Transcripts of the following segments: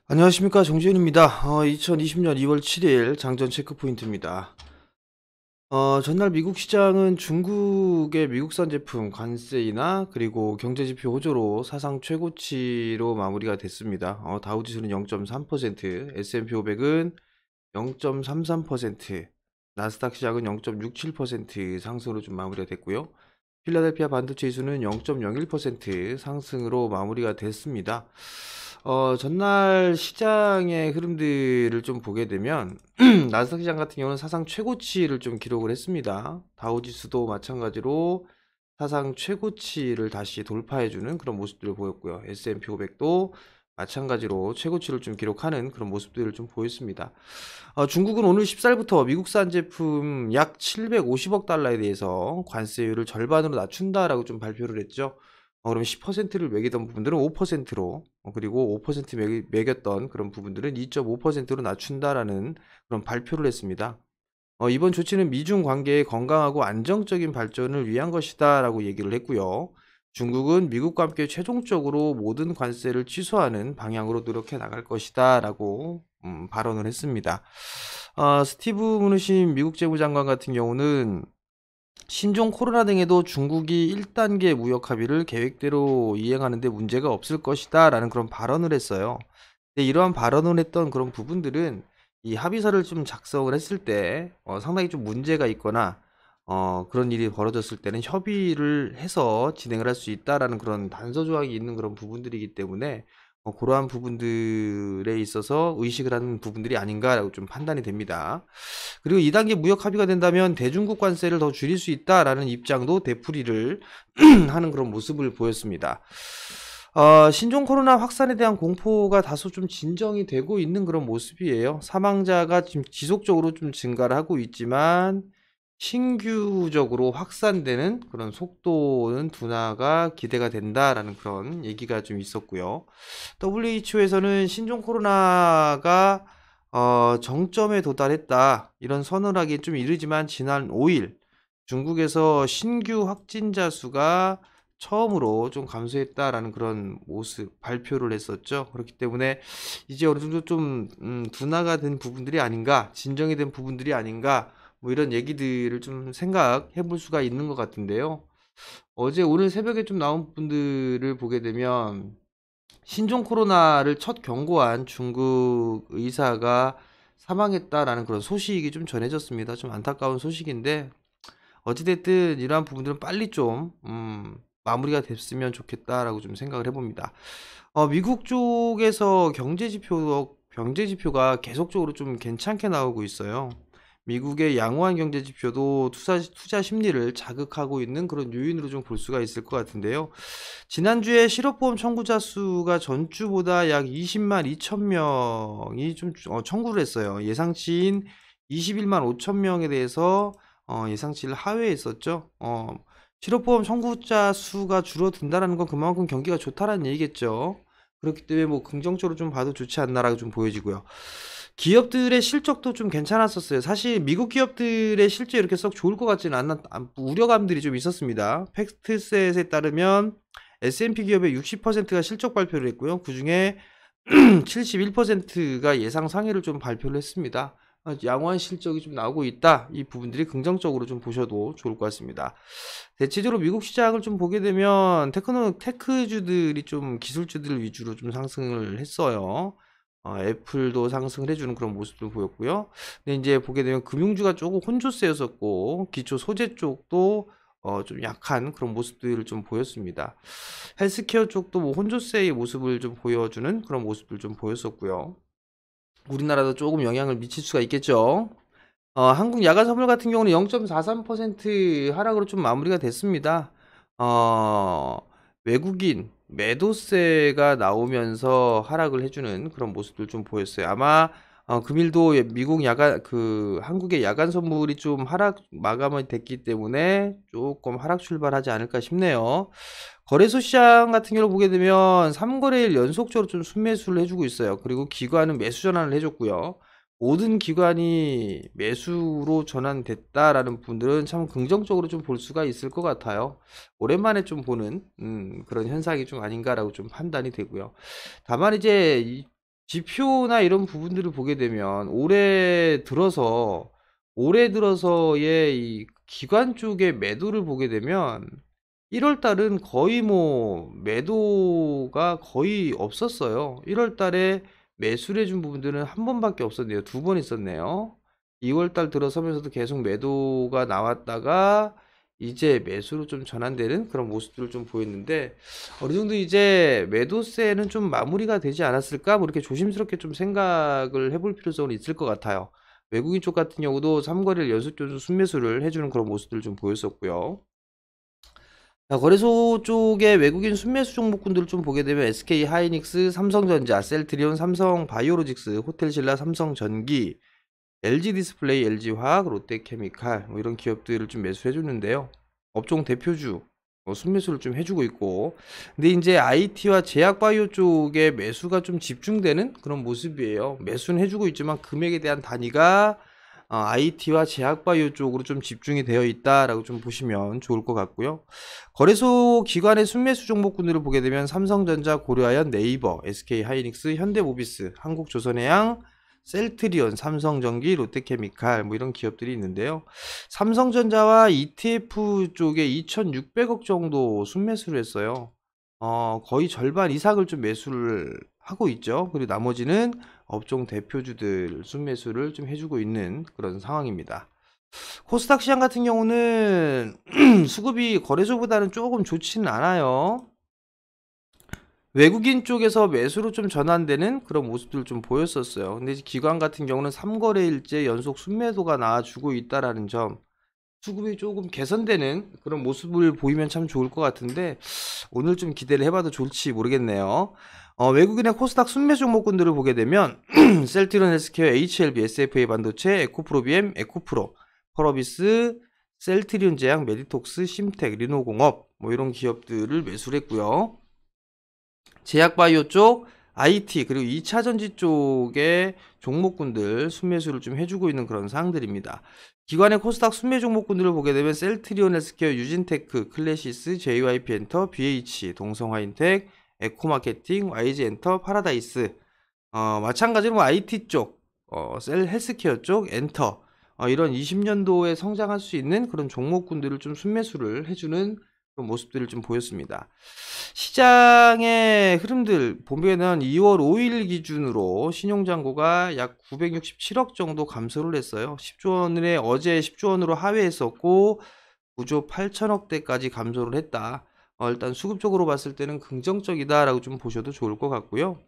안녕하십니까, 정지훈입니다. 2020년 2월 7일 장전 체크 포인트입니다. 전날 미국 시장은 중국의 미국산 제품 관세이나 그리고 경제지표 호조로 사상 최고치로 마무리가 됐습니다. 다우지수는 0.3%, S&P 500은 0.33%, 나스닥 시장은 0.67% 상승으로 좀 마무리가 됐고요. 필라델피아 반도체 지수는 0.01% 상승으로 마무리가 됐습니다. 전날 시장의 흐름들을 좀 보게 되면 나스닥 시장 같은 경우는 사상 최고치를 좀 기록을 했습니다. 다우지수도 마찬가지로 사상 최고치를 다시 돌파해주는 그런 모습들을 보였고요. S&P 500도 마찬가지로 최고치를 좀 기록하는 그런 모습들을 좀 보였습니다. 중국은 오늘 14일부터 미국산 제품 약 750억 달러에 대해서 관세율을 절반으로 낮춘다라고 좀 발표를 했죠. 그럼 10%를 매기던 부분들은 5%로, 그리고 5% 매겼던 그런 부분들은 2.5%로 낮춘다라는 그런 발표를 했습니다. 이번 조치는 미중 관계의 건강하고 안정적인 발전을 위한 것이다라고 얘기를 했고요. 중국은 미국과 함께 최종적으로 모든 관세를 취소하는 방향으로 노력해 나갈 것이다라고 발언을 했습니다. 스티브 무누신 미국 재무장관 같은 경우는 신종 코로나 등에도 중국이 1단계 무역 합의를 계획대로 이행하는 데 문제가 없을 것이다 라는 그런 발언을 했어요. 근데 이러한 발언을 했던 그런 부분들은 이 합의서를 좀 작성을 했을 때 상당히 좀 문제가 있거나 그런 일이 벌어졌을 때는 협의를 해서 진행을 할 수 있다라는 그런 단서 조항이 있는 그런 부분들이기 때문에 그러한 부분들에 있어서 의식을 하는 부분들이 아닌가라고 좀 판단이 됩니다. 그리고 2단계 무역 합의가 된다면 대중국 관세를 더 줄일 수 있다라는 입장도 되풀이를 하는 그런 모습을 보였습니다. 신종 코로나 확산에 대한 공포가 다소 좀 진정이 되고 있는 그런 모습이에요. 사망자가 지금 지속적으로 좀 증가를 하고 있지만 신규적으로 확산되는 그런 속도는 둔화가 기대가 된다라는 그런 얘기가 좀 있었고요. WHO에서는 신종 코로나가 정점에 도달했다 이런 선언을 하기 좀 이르지만 지난 5일 중국에서 신규 확진자 수가 처음으로 좀 감소했다라는 그런 모습 발표를 했었죠. 그렇기 때문에 이제 어느 정도 좀 둔화가 된 부분들이 아닌가, 진정이 된 부분들이 아닌가, 뭐 이런 얘기들을 좀 생각해 볼 수가 있는 것 같은데요. 어제 오늘 새벽에 좀 나온 분들을 보게 되면 신종 코로나를 첫 경고한 중국 의사가 사망했다라는 그런 소식이 좀 전해졌습니다. 좀 안타까운 소식인데 어찌됐든 이러한 부분들은 빨리 좀 마무리가 됐으면 좋겠다라고 좀 생각을 해봅니다. 미국 쪽에서 경제 지표가 계속적으로 좀 괜찮게 나오고 있어요. 미국의 양호한 경제 지표도 투자 심리를 자극하고 있는 그런 요인으로 좀 볼 수가 있을 것 같은데요. 지난주에 실업보험 청구자 수가 전주보다 약 20만 2천 명이 좀 청구를 했어요. 예상치인 21만 5천 명에 대해서 예상치를 하회했었죠. 실업보험 청구자 수가 줄어든다라는 건 그만큼 경기가 좋다라는 얘기겠죠. 그렇기 때문에 뭐 긍정적으로 좀 봐도 좋지 않나라고 좀 보여지고요. 기업들의 실적도 좀 괜찮았었어요. 사실 미국 기업들의 실적이 이렇게 썩 좋을 것 같지는 우려감들이 좀 있었습니다. 팩트셋에 따르면 S&P 기업의 60%가 실적 발표를 했고요. 그중에 71%가 예상 상회를 좀 발표를 했습니다. 양호한 실적이 좀 나오고 있다. 이 부분들이 긍정적으로 좀 보셔도 좋을 것 같습니다. 대체적으로 미국 시장을 좀 보게 되면 테크주들이 좀 기술주들 위주로 좀 상승을 했어요. 애플도 상승을 해주는 그런 모습도 보였고요. 근데 이제 보게 되면 금융주가 조금 혼조세였었고 기초 소재 쪽도 좀 약한 그런 모습들을 좀 보였습니다. 헬스케어 쪽도 뭐 혼조세의 모습을 좀 보여주는 그런 모습들 좀 보였었고요. 우리나라도 조금 영향을 미칠 수가 있겠죠. 한국 야간 선물 같은 경우는 0.43% 하락으로 좀 마무리가 됐습니다. 어, 외국인 매도세가 나오면서 하락을 해주는 그런 모습들 좀 보였어요. 아마 금일도 미국 한국의 야간 선물이 좀 하락 마감이 됐기 때문에 조금 하락 출발하지 않을까 싶네요. 거래소 시장 같은 경우를 보게 되면 3거래일 연속적으로 좀 순매수를 해주고 있어요. 그리고 기관은 매수 전환을 해줬고요. 모든 기관이 매수로 전환됐다라는 분들은 참 긍정적으로 좀 볼 수가 있을 것 같아요. 오랜만에 좀 보는 그런 현상이 좀 아닌가라고 좀 판단이 되고요. 다만 이제 지표나 이런 부분들을 보게 되면 올해 들어서의 이 기관 쪽의 매도를 보게 되면 1월 달은 거의 뭐 매도가 거의 없었어요. 1월 달에 매수를 해준 부분들은 한 번밖에 없었네요. 두 번 있었네요. 2월 달 들어서면서도 계속 매도가 나왔다가 이제 매수로 좀 전환되는 그런 모습들을 좀 보였는데, 어느 정도 이제 매도세는 좀 마무리가 되지 않았을까? 뭐 이렇게 조심스럽게 좀 생각을 해볼 필요성은 있을 것 같아요. 외국인 쪽 같은 경우도 3거래일 연속 순매수를 해주는 그런 모습들을 좀 보였었고요. 자, 거래소 쪽에 외국인 순매수 종목군들을 좀 보게 되면 SK 하이닉스, 삼성전자, 셀트리온, 삼성바이오로직스, 호텔신라, 삼성전기, LG디스플레이, LG화학, 롯데케미칼 뭐 이런 기업들을 좀 매수해 주는데요. 업종 대표주 순매수를 좀 해주고 있고, 근데 이제 IT와 제약바이오 쪽에 매수가 좀 집중되는 그런 모습이에요. 매수는 해주고 있지만 금액에 대한 단위가 IT와 제약바이오 쪽으로 좀 집중이 되어 있다라고 좀 보시면 좋을 것 같고요. 거래소 기관의 순매수 종목군들을 보게 되면 삼성전자, 고려아연, 네이버, SK하이닉스, 현대모비스, 한국조선해양, 셀트리온, 삼성전기, 롯데케미칼 뭐 이런 기업들이 있는데요. 삼성전자와 ETF 쪽에 2,600억 정도 순매수를 했어요. 거의 절반 이상을 좀 매수를 하고 있죠. 그리고 나머지는 업종 대표주들 순매수를 좀 해주고 있는 그런 상황입니다. 코스닥 시장 같은 경우는 수급이 거래소보다는 조금 좋지는 않아요. 외국인 쪽에서 매수로 좀 전환되는 그런 모습들을 좀 보였었어요. 근데 기관 같은 경우는 3거래일째 연속 순매도가 나와주고 있다라는 점, 수급이 조금 개선되는 그런 모습을 보이면 참 좋을 것 같은데, 오늘 좀 기대를 해봐도 좋을지 모르겠네요. 외국인의 코스닥 순매수 종목군들을 보게 되면 셀트리온 헬스케어, HLB, SFA 반도체, 에코프로비엠, 에코프로, 펄어비스, 셀트리온 제약, 메디톡스, 심텍, 리노공업 뭐 이런 기업들을 매수를 했고요. 제약바이오 쪽, IT 그리고 2차전지 쪽의 종목군들 순매수를 좀 해주고 있는 그런 사항들입니다. 기관의 코스닥 순매 종목군들을 보게 되면 셀트리온 헬스케어, 유진테크, 클래시스, JYP엔터, BH, 동성화인텍, 에코마케팅, YG엔터, 파라다이스, 마찬가지로 뭐 IT 쪽, 셀 헬스케어 쪽, 엔터, 이런 20년도에 성장할 수 있는 그런 종목군들을 좀 순매수를 해주는 그런 모습들을 좀 보였습니다. 시장의 흐름들 보면은 2월 5일 기준으로 신용잔고가 약 967억 정도 감소를 했어요. 10조 원에 어제 10조 원으로 하회했었고 9조 8천억대까지 감소를 했다. 일단 수급적으로 봤을 때는 긍정적이다라고 좀 보셔도 좋을 것 같고요.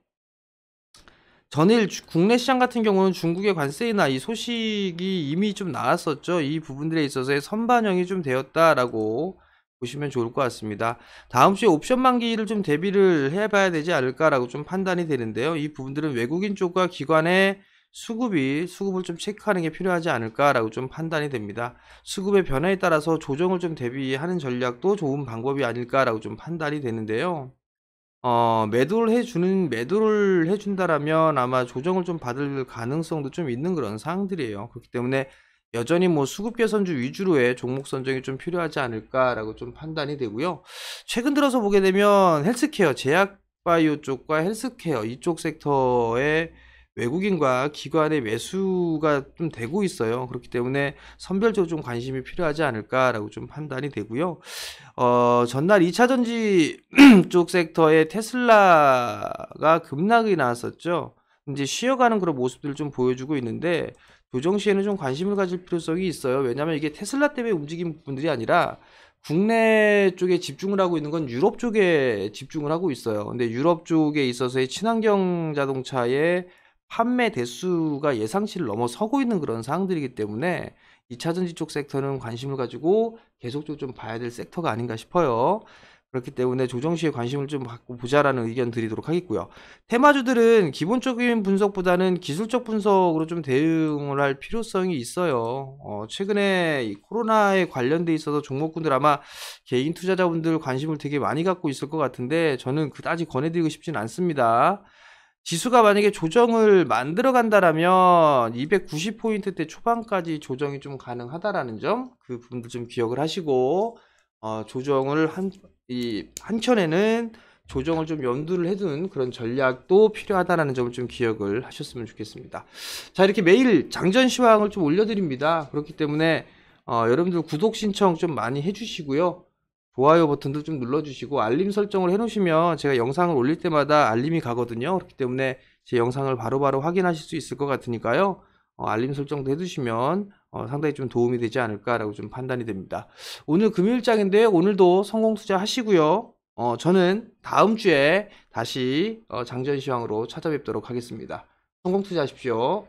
전일 국내 시장 같은 경우는 중국의 관세 인하 이 소식이 이미 좀 나왔었죠. 이 부분들에 있어서의 선반영이 좀 되었다라고 보시면 좋을 것 같습니다. 다음 주에 옵션 만기를 좀 대비를 해봐야 되지 않을까라고 좀 판단이 되는데요. 이 부분들은 외국인 쪽과 기관의 수급을 좀 체크하는 게 필요하지 않을까라고 좀 판단이 됩니다. 수급의 변화에 따라서 조정을 좀 대비하는 전략도 좋은 방법이 아닐까라고 좀 판단이 되는데요. 매도를 해준다라면 아마 조정을 좀 받을 가능성도 좀 있는 그런 사항들이에요. 그렇기 때문에 여전히 뭐 수급 개선주 위주로의 종목 선정이 좀 필요하지 않을까라고 좀 판단이 되고요. 최근 들어서 보게 되면 헬스케어, 제약바이오 쪽과 헬스케어 이쪽 섹터의 외국인과 기관의 매수가 좀 되고 있어요. 그렇기 때문에 선별적으로 좀 관심이 필요하지 않을까라고 좀 판단이 되고요. 전날 2차전지 쪽 섹터에 테슬라가 급락이 나왔었죠. 이제 쉬어가는 그런 모습들을 좀 보여주고 있는데, 조정 시에는 좀 관심을 가질 필요성이 있어요. 왜냐하면 이게 테슬라 때문에 움직인 부분들이 아니라 국내 쪽에 집중을 하고 있는 건 유럽 쪽에 집중을 하고 있어요. 근데 유럽 쪽에 있어서의 친환경 자동차의 판매 대수가 예상치를 넘어서고 있는 그런 상황들이기 때문에 2차전지 쪽 섹터는 관심을 가지고 계속적으로 좀 봐야 될 섹터가 아닌가 싶어요. 그렇기 때문에 조정 시에 관심을 좀 갖고 보자라는 의견 드리도록 하겠고요. 테마주들은 기본적인 분석보다는 기술적 분석으로 좀 대응을 할 필요성이 있어요. 최근에 이 코로나에 관련돼 있어서 종목군들 아마 개인 투자자분들 관심을 되게 많이 갖고 있을 것 같은데, 저는 그다지 권해드리고 싶진 않습니다. 지수가 만약에 조정을 만들어 간다라면 290포인트대 초반까지 조정이 좀 가능하다라는 점, 그 부분도 좀 기억을 하시고, 조정을 한켠에는 조정을 좀 염두를 해둔 그런 전략도 필요하다라는 점을 좀 기억을 하셨으면 좋겠습니다. 자, 이렇게 매일 장전 시황을 좀 올려드립니다. 그렇기 때문에 여러분들 구독 신청 좀 많이 해주시고요. 좋아요 버튼도 좀 눌러주시고 알림 설정을 해놓으시면 제가 영상을 올릴 때마다 알림이 가거든요. 그렇기 때문에 제 영상을 바로바로 확인하실 수 있을 것 같으니까요. 알림 설정도 해두시면 상당히 좀 도움이 되지 않을까라고 좀 판단이 됩니다. 오늘 금요일장인데 오늘도 성공 투자 하시고요. 저는 다음 주에 다시 장전 시황으로 찾아뵙도록 하겠습니다. 성공 투자하십시오.